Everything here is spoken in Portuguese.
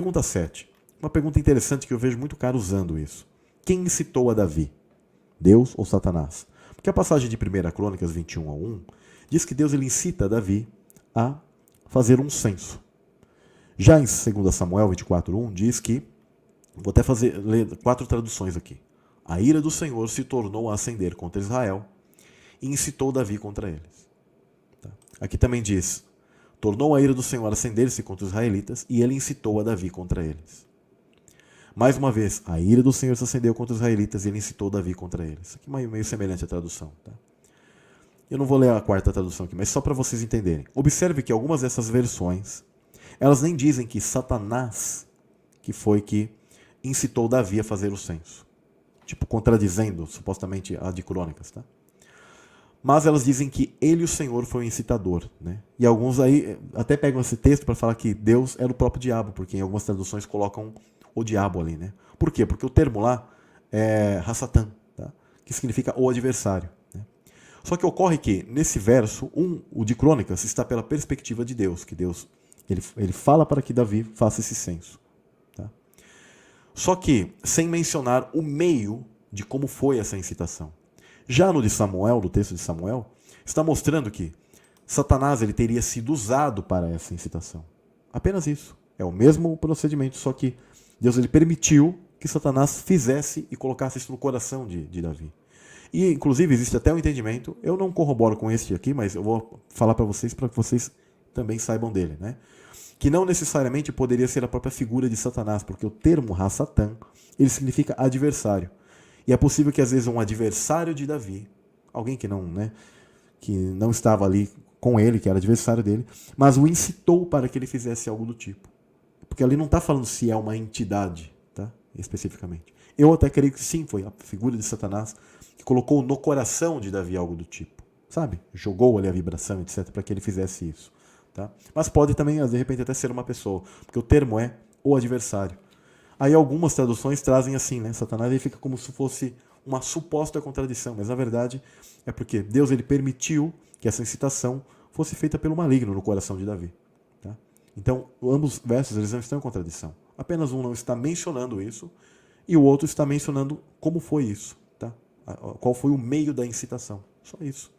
Pergunta 7. Uma pergunta interessante que eu vejo muito cara usando isso. Quem incitou a Davi? Deus ou Satanás? Porque a passagem de 1 Crônicas 21:1 diz que Deus ele incita Davi a fazer um censo. Já em 2 Samuel 24:1 diz que, vou até ler 4 traduções aqui. A ira do Senhor se tornou a acender contra Israel e incitou Davi contra eles. Tá? Aqui também diz, tornou a ira do Senhor a acender-se contra os israelitas e ele incitou a Davi contra eles. Mais uma vez, a ira do Senhor se acendeu contra os israelitas e ele incitou Davi contra eles. Aqui meio semelhante à tradução. Tá? Eu não vou ler a 4ª tradução aqui, mas só para vocês entenderem. Observe que algumas dessas versões, elas nem dizem que Satanás que foi que incitou Davi a fazer o censo. Tipo, contradizendo, supostamente, a de Crônicas. Tá? Mas elas dizem que ele, o Senhor, foi o incitador. Né? E alguns aí até pegam esse texto para falar que Deus era o próprio diabo, porque em algumas traduções colocam o diabo ali. Né? Por quê? Porque o termo lá é Hassatan, tá? Que significa o adversário. Né? Só que ocorre que, nesse verso, o de Crônicas, está pela perspectiva de Deus, que Deus ele fala para que Davi faça esse censo. Tá? Só que, sem mencionar o meio de como foi essa incitação. Já no de Samuel, no texto de Samuel, está mostrando que Satanás ele teria sido usado para essa incitação. Apenas isso. É o mesmo procedimento, só que Deus ele permitiu que Satanás fizesse e colocasse isso no coração de Davi. E, inclusive, existe até um entendimento, eu não corroboro com este aqui, mas eu vou falar para que vocês também saibam dele, né? Que não necessariamente poderia ser a própria figura de Satanás, porque o termo Hassatan, ele significa adversário. E é possível que às vezes um adversário de Davi, alguém que não estava ali com ele, que era adversário dele, mas o incitou para que ele fizesse algo do tipo. Porque ali não está falando se é uma entidade, tá? Especificamente. Eu até creio que sim, foi a figura de Satanás que colocou no coração de Davi algo do tipo. Sabe? Jogou ali a vibração, etc., para que ele fizesse isso. Tá? Mas pode também, de repente, até ser uma pessoa, porque o termo é o adversário. Aí algumas traduções trazem assim, né? Satanás ele fica como se fosse uma suposta contradição, mas na verdade é porque Deus ele permitiu que essa incitação fosse feita pelo maligno no coração de Davi. Tá? Então, ambos os versos eles não estão em contradição. Apenas um não está mencionando isso e o outro está mencionando como foi isso. Tá? Qual foi o meio da incitação. Só isso.